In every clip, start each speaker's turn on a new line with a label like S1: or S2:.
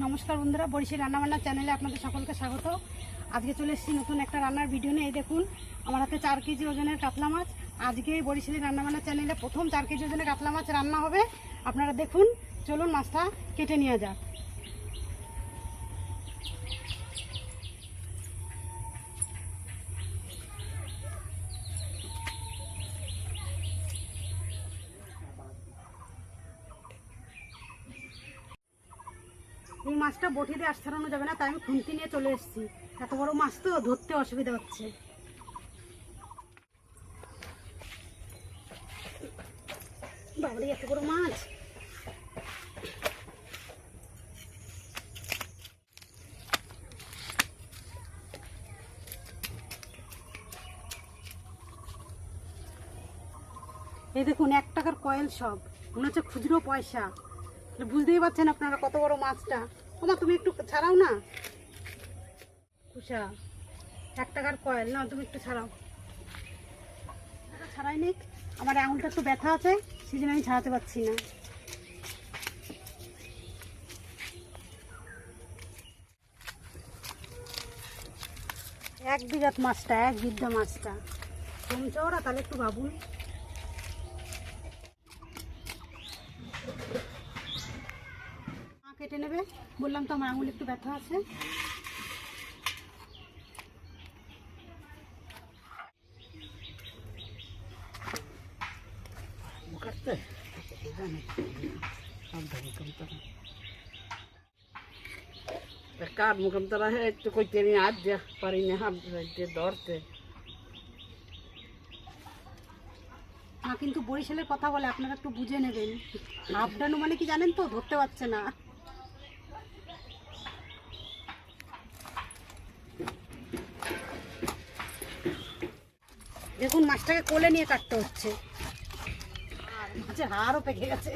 S1: নমস্কার বন্ধুরা, বরিশাল রান্নাবান্নার চ্যানেলে আপনাদের সকলকে স্বাগত। আজকে চলে এসেছি নতুন একটা রান্নার ভিডিও নিয়ে। এই দেখুন, আমার হাতে 4 কেজি ওজনের কাতলা মাছ। আজকে বরিশালের রান্নাবান্নার চ্যানেলে প্রথম 4 কেজি ওজনের কাতলা মাছ রান্না হবে। আপনারা দেখুন, চলুন মাছটা কেটে নিয়ে যাক। এই মাছটা বটি দিয়ে আস্তানো যাবে না, তাই আমি খুন্তি নিয়ে চলে এসেছি। এত বড় মাছ তো ধরতে অসুবিধা হচ্ছে। বাবারে, এত বড় মাছ! এই দেখুন, 1 টাকার কয়েল সব, মনে হচ্ছে খুচরো পয়সা। বুঝতেই পারছেন আপনারা কত বড় মাছটা। ওমা, তুমি একটু ছাড়াও না। কুসা 1 টাকার কয়েল, না তুমি একটু ছাড়াও। ছাড়াই নি, আমার আঙুলটা একটু ব্যথা আছে, সেই জন্য আমি ছাড়াতে পারছি না। এক বিঘাত মাছটা, 1 বিঘা মাছটা কম চওড়া, তাহলে একটু ভাবুন। কেটে নেবে, বললাম তো আমার আঙুল একটু ব্যথা আছে।
S2: কার মুখম তারা একটু কইতে নিয়ে আজ পারি না হাত ধরতে।
S1: কিন্তু বরিশালের কথা বলে, আপনারা একটু বুঝে নেবেন। হাফডানু মানে কি জানেন তো, ধরতে পারছে না। দেখুন, মাছটাকে কোলে নিয়ে কাটতে হচ্ছে, আর মাছের হাড়ও পেকে গেছে।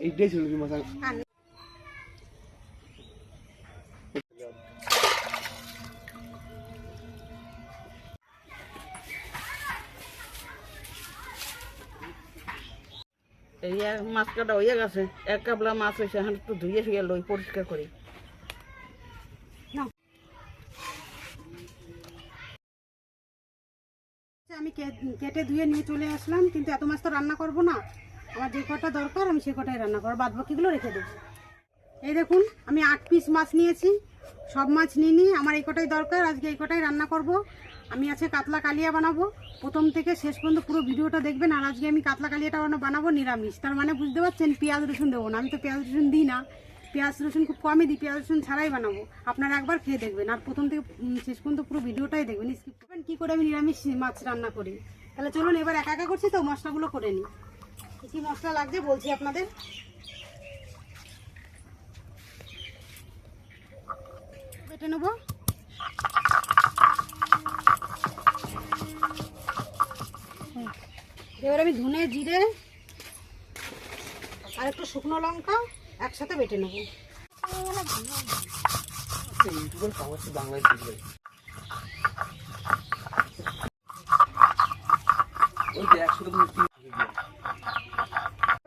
S3: এইটাই ছিল কি মাছ?
S2: এই মাছ কাটা হয়ে গেছে, 1 কাবলা মাছ হয়েছে। এখন একটু ধুয়ে শুয়ে লই, পরিষ্কার করি।
S1: আমি কেটে ধুয়ে নিয়ে চলে আসলাম, কিন্তু এত মাছ তো রান্না করব না। আমার যে কটা দরকার আমি সে কটাই রান্না করবো, বাদ বাকিগুলো রেখে দেবো। এই দেখুন, আমি 8 পিস মাছ নিয়েছি, সব মাছ নিয়ে আমার এই কটাই দরকার। আজকে এই কটাই রান্না করব। আমি আজকে কাতলা কালিয়া বানাবো। প্রথম থেকে শেষ পর্যন্ত পুরো ভিডিওটা দেখবেন। আর আজকে আমি কাতলা কালিয়াটা বানাবো নিরামিষ, তার মানে বুঝতে পারছেন পেঁয়াজ রসুন দেবো না। আমি তো পেঁয়াজ রসুন দিই না, পেঁয়াজ রসুন খুব কমই দিই, পেঁয়াজ রসুন ছাড়াই বানাবো। আপনারা একবার খেয়ে দেখবেন, আর প্রথম থেকে শেষ পর্যন্ত পুরো ভিডিওটাই দেখবেন, স্কিপ করবেন কী করে আমি নিরামিষ মাছ রান্না করি। তাহলে চলুন, এবার একা একা করছি তো মশলাগুলো করে নিই। কী কী মশলা লাগছে বলছি আপনাদের। বেটে নেবো। এবার আমি ধনে জিরে আর একটু শুকনো লঙ্কা একসাথে বেটে নেবো।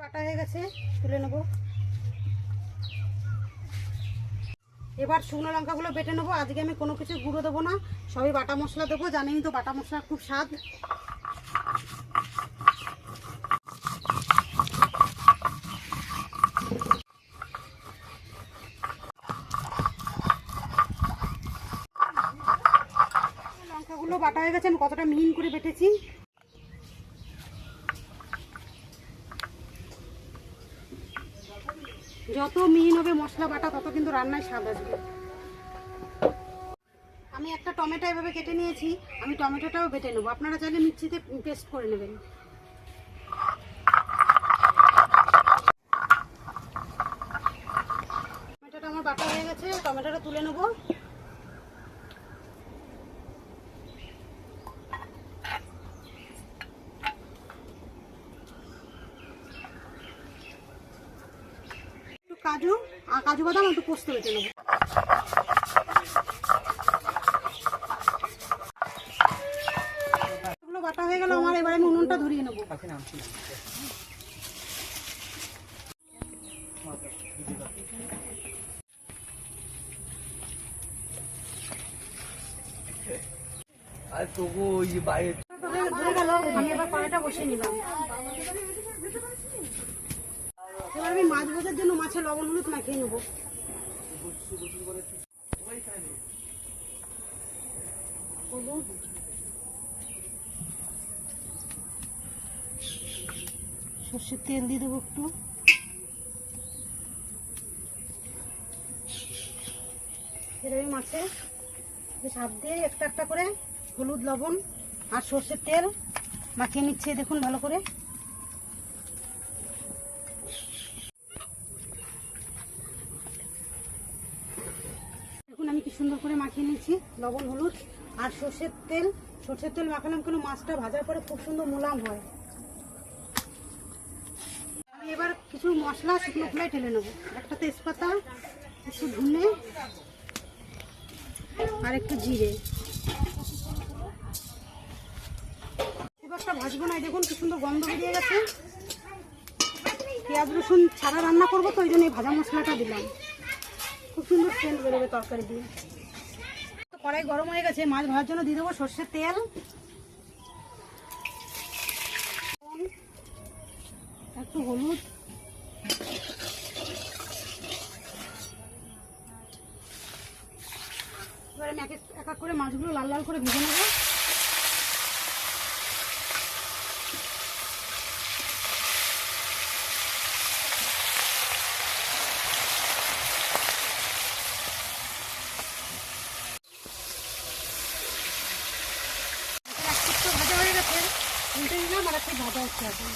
S1: বাটা হয়ে গেছে, তুলে নেবো। এবার শুকনো লঙ্কাগুলো বেটে নেবো। আজকে আমি কোনো কিছু গুঁড়ো দেবো না, সবই বাটা মশলা দেবো। জানেনই তো বাটা মশলা খুব স্বাদ। লঙ্কাগুলো বাটা হয়ে গেছে, আমি কতটা মিহিন করে বেটেছি। যত মিহিন হবে মশলা বাটা, তত কিন্তু রান্নায় স্বাদ আসবে। আমি একটা টমেটো এভাবে কেটে নিয়েছি, আমি টমেটোটাও বেটে নেবো। আপনারা চাইলে মিক্সিতে পেস্ট করে নেবেন। টমেটোটা আমার বাটা হয়ে গেছে, টমেটোটা তুলে নেবো। কাজু আর কাজু বাদাম একটু পোস্ত বেটে নেবো। এগুলো বাটা হয়ে গেল আমার, এবারে আমি উনুনটা ধরিয়ে নেবো। ধরে গেল, আমি এবার কড়াইটা বসিয়ে নিলাম। এবার আমি মাছ ভাজার জন্য মাছে লবণ হলুদ মাখিয়ে নেবো। হলুদ, সর্ষের তেল দিয়ে দেবো একটু, এবার আমি মাছে বেশ হাত দিয়ে একটা একটা করে হলুদ লবণ আর সর্ষের তেল মাখিয়ে নিচ্ছে, দেখুন ভালো করে। দেখুন আমি কি সুন্দর করে মাখিয়ে নিচ্ছি লবণ হলুদ আর সর্ষের তেল মাখালাম কেন, মাছটা ভাজার পরে খুব সুন্দর মোলাম হয়। আমি এবার কিছু মশলা শুকনো খোলায় ঢেলে নেবো। একটা তেজপাতা, একটু ধনে আর একটু জিরে। এবারটা ভাজবো না, দেখুন কি সুন্দর গন্ধ বেরিয়ে গেছে। পেঁয়াজ রসুন ছাড়া রান্না করবো তো ওই জন্য এই ভাজা মশলাটা দিলাম, খুব সুন্দর সেন্ট বেরোবে তরকারি দিয়ে। কড়াই গরম হয়ে গেছে, মাছ ভাজার জন্য দিয়ে দেবো সর্ষের তেল, একটু হলুদ, এবার আমি এক এক করে মাছগুলো লাল লাল করে ভেজে নেবো। ভাজা হয়ে গেছে, উল্টে দিলাম আর একটু ভাজা হচ্ছে এখন।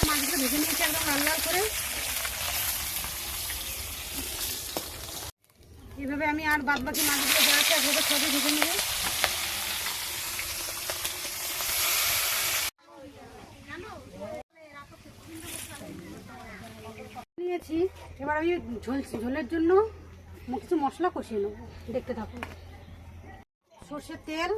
S1: মাছগুলো ভেজে নিয়েছি একদম লাল লাল করে। এইভাবে আমি আর বাদ বাকি মাছগুলো যা আছে একভাবে সবই ভেজে নেবো। নিয়েছি, এবার আমি ঝোলের জন্য কিছু মশলা কষিয়ে নেবো, দেখতে থাকুন। সর্ষের তেল,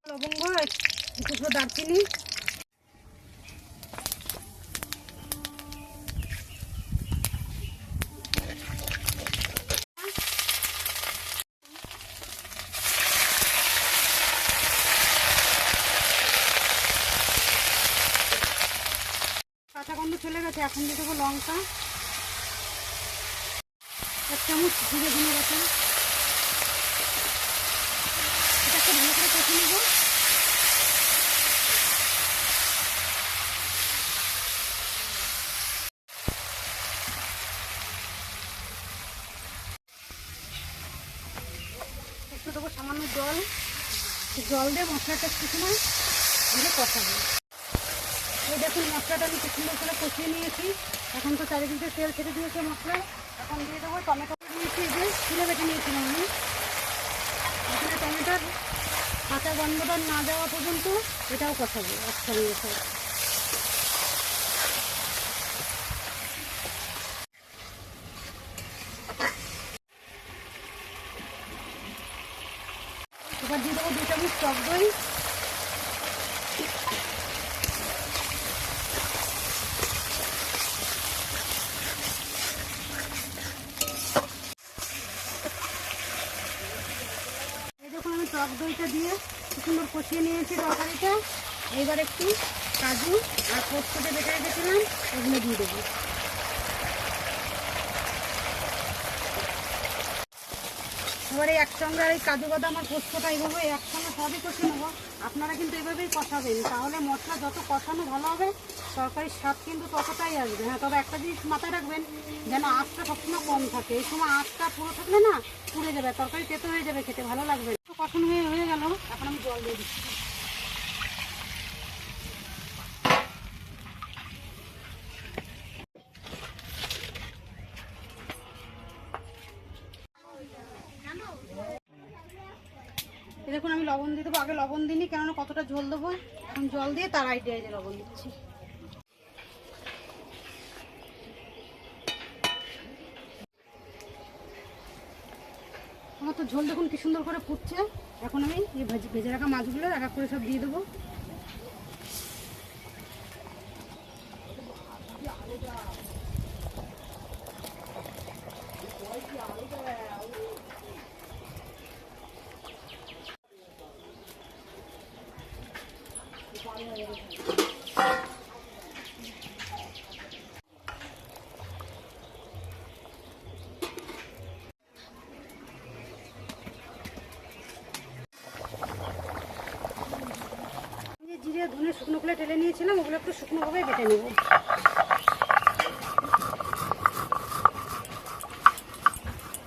S1: লবঙ্গ, দুটো দারচিনি, কাঁচা গন্ধ চলে গেছে। এখন দিয়ে দেবো লঙ্কা, 1 চামচ জিরে ধনে বাটা, এটাকে ভালো করে কষে নেবো। একটু দেবো সামান্য জল দিয়ে মশলাটা একটু সময় ধরে কষাবো। এই দেখুন মশলাটা আমি খুব সুন্দর করে কষিয়ে নিয়েছি। এখন তো চারিদিকে তেল ছেড়ে দিয়েছে মশলা। এখন দিয়ে দেবো টমেটো নিয়েছি, যে তুলে বেটে নিয়েছিলাম আমি। এখানে টমেটোর কাঁচা গন্ধটা না যাওয়া পর্যন্ত এটাও কষাবো একসঙ্গে সব। এবার দিয়ে দেবো 2 চামচ টক দই, টক দইটা দিয়ে খুব সুন্দর কষিয়ে নিয়েছি তরকারিটা। এবার একটু কাজু আর পোস্তটা বেটে রেখেছিলাম ওগুলো দিয়ে দেবো। এবারে একসঙ্গে আর এই কাজু বাদাম আর পোস্তটা এইভাবে একসঙ্গে সবই কষিয়ে নেবো। আপনারা কিন্তু এইভাবেই কষাবেন, তাহলে মশলা যত কষানো ভালো হবে তরকারির স্বাদ কিন্তু ততটাই আসবে। হ্যাঁ, তবে একটা জিনিস মাথায় রাখবেন, যেন আঁচটা সবসময় কম থাকে। এই সময় আঁচটা পুরো থাকলে না পুড়ে যাবে, তরকারি তেতো হয়ে যাবে, খেতে ভালো লাগবে। কষানো হয়ে গেল, এখন আমি জল দিয়ে দিচ্ছি। এই দেখুন আমি লবণ দিয়ে দেবো, আগে লবণ দিইনি কেননা কতটা ঝোল দেবো, এখন জল দিয়ে তার আইডিয়া যে লবণ দিচ্ছি। আমার তো ঝোল দেখুন কি সুন্দর করে ফুটছে। এখন আমি এই ভেজে রাখা মাছগুলো এক এক করে সব দিয়ে দেবো। জিরে ধনে শুকনো করে টেলে নিয়েছিলাম, ওগুলো একটু শুকনোভাবে বেটে নেব।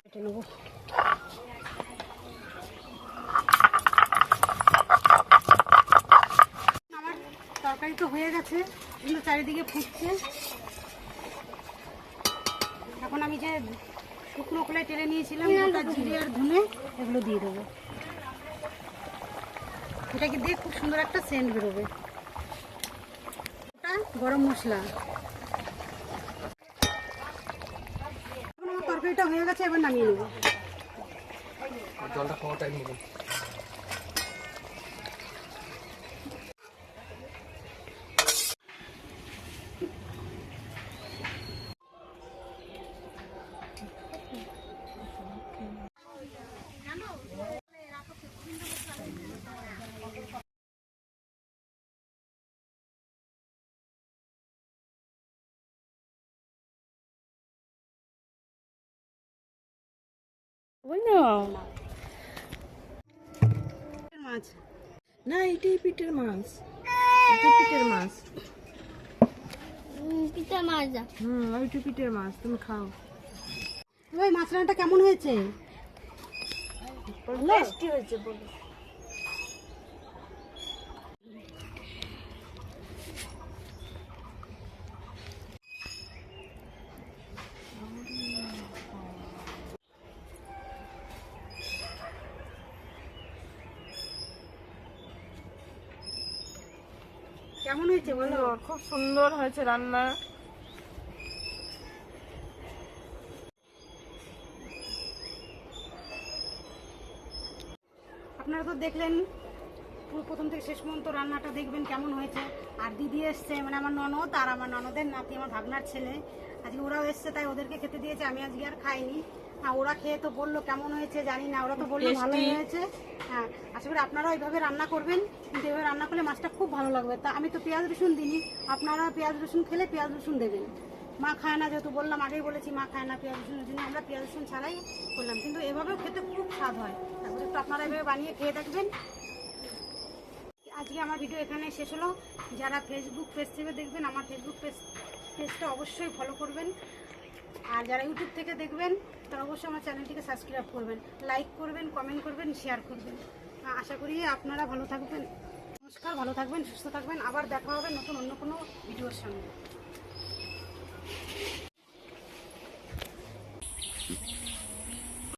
S1: বেটে নেব। আমার তরকারি তো হয়ে গেছে, কিন্তু চারিদিকে ফুটছে। এখন আমি যে শুকনো কলাই টেলে নিয়েছিলাম ওটা জিরে আর ধনে এগুলো দিয়ে দেবো। এটাকে দিয়ে খুব সুন্দর একটা সেন্ট বেরোবে। ওটা গরম মশলা। এখন আমার তরকারিটা হয়ে গেছে, এবার নামিয়ে নেব।
S3: জলটা খাওয়া টাইম নেবেন। মাছ
S2: না, এটাই পিঠের মাছ, এটা পিঠের মাছ।
S4: পিঠা মাজা
S2: ওইটা পিঠের মাছ, তুমি খাও।
S1: ওই মাছ রান্নাটা কেমন হয়েছে?
S2: টেস্টি হয়েছে বলো।
S1: কেমন হয়েছে বলো?
S2: খুব সুন্দর হয়েছে রান্না।
S1: আপনারা তো দেখলেন, পুরো প্রথম থেকে শেষ পর্যন্ত রান্নাটা দেখবেন কেমন হয়েছে। আর দিদি এসছে, মানে আমার ননদ আর আমার ননদের নাতি, আমার ভাগনার ছেলে, আজকে ওরাও এসছে, তাই ওদেরকে খেতে দিয়েছে। আমি আজকে আর খাইনি। হ্যাঁ, ওরা খেয়ে তো বললো কেমন হয়েছে জানি না, ওরা তো বললো ভালোই হয়েছে। হ্যাঁ, আশা করি আপনারাও এইভাবে রান্না করবেন, কিন্তু এভাবে রান্না করলে মাছটা খুব ভালো লাগবে। তা আমি তো পেঁয়াজ রসুন দিইনি, আপনারা পেঁয়াজ রসুন খেলে পেঁয়াজ রসুন দেবেন। মা খায় না, যেহেতু বললাম, আগেই বলেছি মা খায় না পেঁয়াজ রসুনের জন্য আমরা পেঁয়াজ রসুন ছাড়াই করলাম, কিন্তু এভাবেও খেতে খুব স্বাদ হয়। তারপরে একটু আপনারা এভাবে বানিয়ে খেয়ে দেখবেন। আজকে আমার ভিডিও এখানে শেষ হলো। যারা ফেসবুক পেজ থেকে দেখবেন, আমার ফেসবুক পেজটা অবশ্যই ফলো করবেন। আর যারা ইউটিউব থেকে দেখবেন তারা অবশ্যই আমার চ্যানেলটিকে সাবস্ক্রাইব করবেন, লাইক করবেন, কমেন্ট করবেন, শেয়ার করবেন। আশা করি আপনারা ভালো থাকবেন। নমস্কার, ভালো থাকবেন, সুস্থ থাকবেন। আবার দেখা হবে নতুন অন্য কোনো ভিডিওর সঙ্গে।